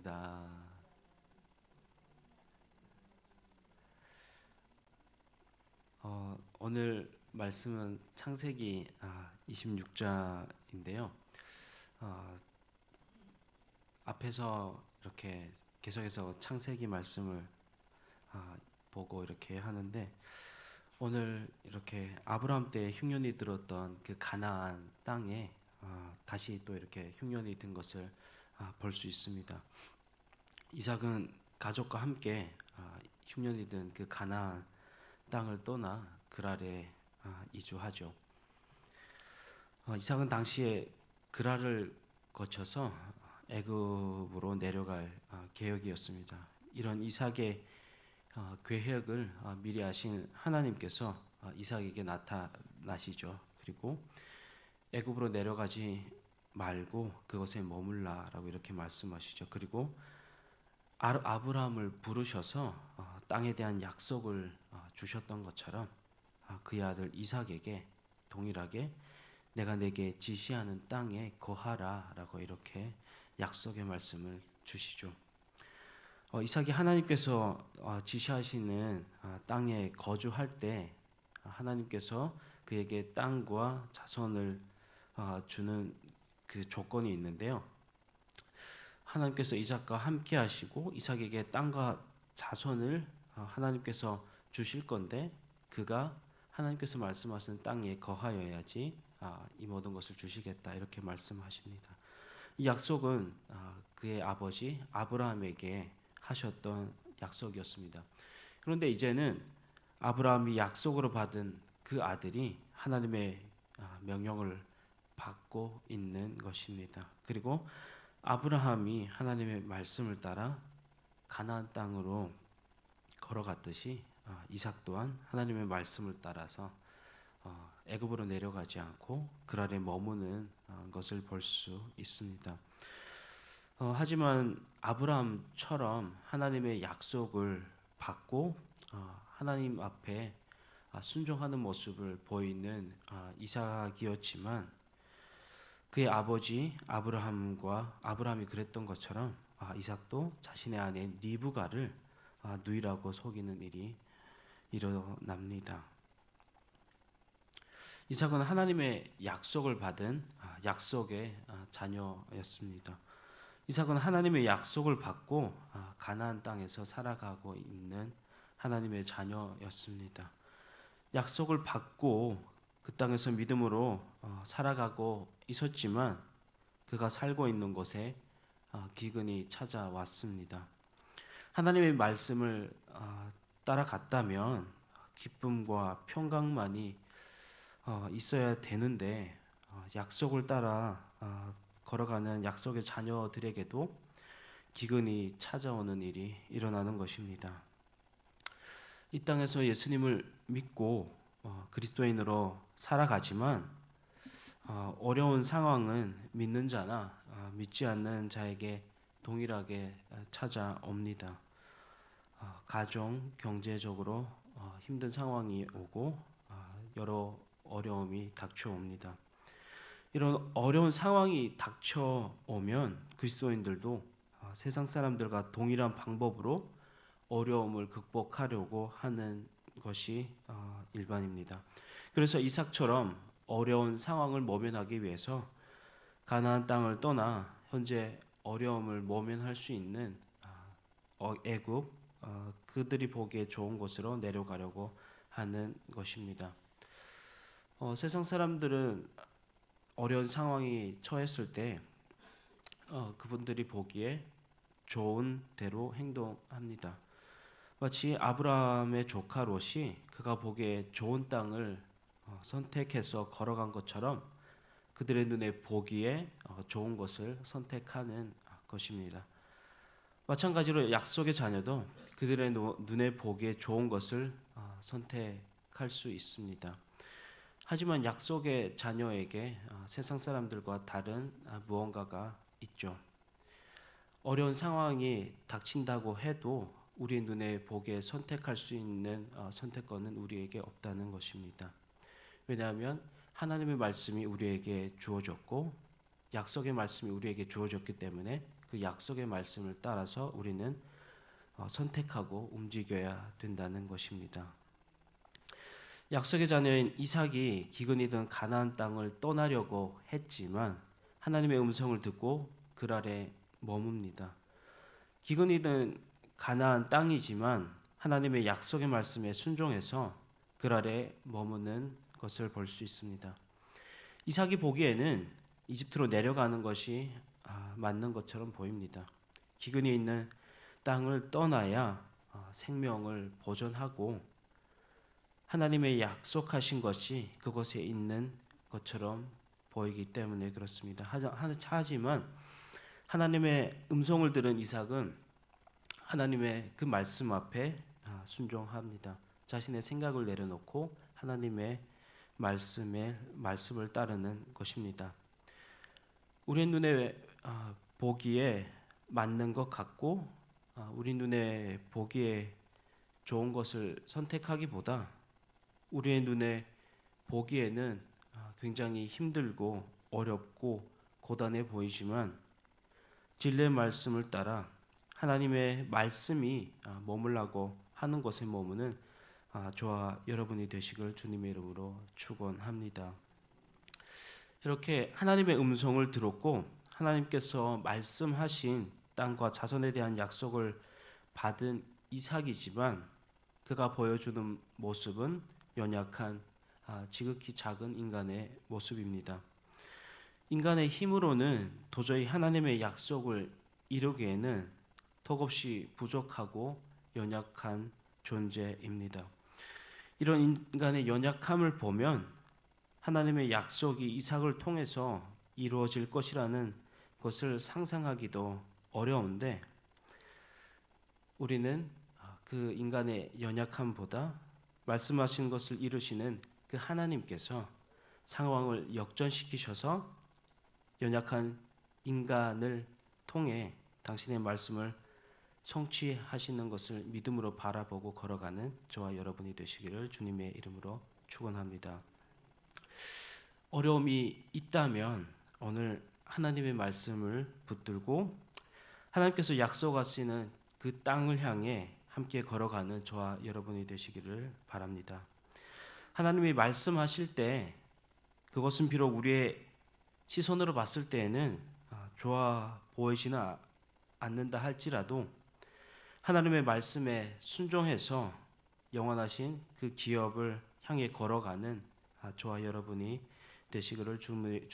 감사합니다. 오늘 말씀은 창세기 26장인데요. 앞에서 이렇게 계속해서 창세기 말씀을 보고 이렇게 하는데, 오늘 이렇게 아브라함 때 흉년이 들었던 그 가나안 땅에 다시 또 이렇게 흉년이 든 것을 볼 수 있습니다. 이삭은 가족과 함께 흉년이 든 그 가나안 땅을 떠나 그랄에 이주하죠. 이삭은 당시에 그랄을 거쳐서 애굽으로 내려갈 계획이었습니다. 이런 이삭의 계획을 미리 아신 하나님께서 이삭에게 나타나시죠. 그리고 애굽으로 내려가지 말고 그곳에 머물라라고 이렇게 말씀하시죠. 그리고 아브라함을 부르셔서 땅에 대한 약속을 주셨던 것처럼 그의 아들 이삭에게 동일하게 내가 내게 지시하는 땅에 거하라라고 이렇게 약속의 말씀을 주시죠. 이삭이 하나님께서 지시하시는 땅에 거주할 때 하나님께서 그에게 땅과 자손을 주는 그 조건이 있는데요. 하나님께서 이삭과 함께 하시고 이삭에게 땅과 자손을 하나님께서 주실 건데, 그가 하나님께서 말씀하신 땅에 거하여야지 이 모든 것을 주시겠다 이렇게 말씀하십니다. 이 약속은 그의 아버지 아브라함에게 하셨던 약속이었습니다. 그런데 이제는 아브라함이 약속으로 받은 그 아들이 하나님의 명령을 받고 있는 것입니다. 그리고 아브라함이 하나님의 말씀을 따라 가나안 땅으로 걸어갔듯이 이삭 또한 하나님의 말씀을 따라서 애굽으로 내려가지 않고 그랄에 머무는 것을 볼 수 있습니다. 하지만 아브라함처럼 하나님의 약속을 받고 하나님 앞에 순종하는 모습을 보이는 이삭이었지만, 그의 아버지 아브라함이 그랬던 것처럼 이삭도 자신의 아내 리브가를 누이라고 속이는 일이 일어납니다. 이삭은 하나님의 약속을 받은 약속의 자녀였습니다. 이삭은 하나님의 약속을 받고 가나안 땅에서 살아가고 있는 하나님의 자녀였습니다. 약속을 받고 그 땅에서 믿음으로 살아가고 있었지만 그가 살고 있는 곳에 기근이 찾아왔습니다. 하나님의 말씀을 따라갔다면 기쁨과 평강만이 있어야 되는데, 약속을 따라 걸어가는 약속의 자녀들에게도 기근이 찾아오는 일이 일어나는 것입니다. 이 땅에서 예수님을 믿고 그리스도인으로 살아가지만 어려운 상황은 믿는 자나 믿지 않는 자에게 동일하게 찾아옵니다. 가정, 경제적으로 힘든 상황이 오고 여러 어려움이 닥쳐옵니다. 이런 어려운 상황이 닥쳐오면 그리스도인들도 세상 사람들과 동일한 방법으로 어려움을 극복하려고 하는 것이 일반입니다. 그래서 이삭처럼 어려운 상황을 모면하기 위해서 가나안 땅을 떠나 현재 어려움을 모면할 수 있는 애굽, 그들이 보기에 좋은 곳으로 내려가려고 하는 것입니다. 세상 사람들은 어려운 상황이 처했을 때 그분들이 보기에 좋은 대로 행동합니다. 마치 아브라함의 조카 롯이 그가 보기에 좋은 땅을 선택해서 걸어간 것처럼 그들의 눈에 보기에 좋은 것을 선택하는 것입니다. 마찬가지로 약속의 자녀도 그들의 눈에 보기에 좋은 것을 선택할 수 있습니다. 하지만 약속의 자녀에게 세상 사람들과 다른 무언가가 있죠. 어려운 상황이 닥친다고 해도 우리 눈에 보기에 선택할 수 있는 선택권은 우리에게 없다는 것입니다. 왜냐하면 하나님의 말씀이 우리에게 주어졌고 약속의 말씀이 우리에게 주어졌기 때문에 그 약속의 말씀을 따라서 우리는 선택하고 움직여야 된다는 것입니다. 약속의 자녀인 이삭이 기근이던 가나안 땅을 떠나려고 했지만 하나님의 음성을 듣고 그 아래 머뭅니다. 기근이던 가나안 땅이지만 하나님의 약속의 말씀에 순종해서 그 아래 머무는 것을 볼 수 있습니다. 이삭이 보기에는 이집트로 내려가는 것이 맞는 것처럼 보입니다. 기근이 있는 땅을 떠나야 생명을 보존하고 하나님의 약속하신 것이 그곳에 있는 것처럼 보이기 때문에 그렇습니다. 하지만 하나님의 음성을 들은 이삭은 하나님의 그 말씀 앞에 순종합니다. 자신의 생각을 내려놓고 하나님의 말씀을 따르는 것입니다. 우리 눈에 보기에 맞는 것 같고 우리 눈에 보기에 좋은 것을 선택하기보다 우리의 눈에 보기에는 굉장히 힘들고 어렵고 고단해 보이지만 진리의 말씀을 따라 하나님의 말씀이 머물라고 하는 곳에 머무는 저와 여러분이 되시길 주님의 이름으로 축원합니다. 이렇게 하나님의 음성을 들었고 하나님께서 말씀하신 땅과 자손에 대한 약속을 받은 이삭이지만 그가 보여주는 모습은 연약한 지극히 작은 인간의 모습입니다. 인간의 힘으로는 도저히 하나님의 약속을 이루기에는 턱없이 부족하고 연약한 존재입니다. 이런 인간의 연약함을 보면 하나님의 약속이 이삭을 통해서 이루어질 것이라는 것을 상상하기도 어려운데 우리는 그 인간의 연약함보다 말씀하신 것을 이루시는 그 하나님께서 상황을 역전시키셔서 연약한 인간을 통해 당신의 말씀을 성취하시는 것을 믿음으로 바라보고 걸어가는 저와 여러분이 되시기를 주님의 이름으로 축원합니다. 어려움이 있다면 오늘 하나님의 말씀을 붙들고 하나님께서 약속하시는 그 땅을 향해 함께 걸어가는 저와 여러분이 되시기를 바랍니다. 하나님이 말씀하실 때 그것은 비록 우리의 시선으로 봤을 때에는 좋아 보이지는 않는다 할지라도 하나님의 말씀에 순종해서 영원하신 그 기업을 향해 걸어가는 저와 여러분이 되시기를 주님의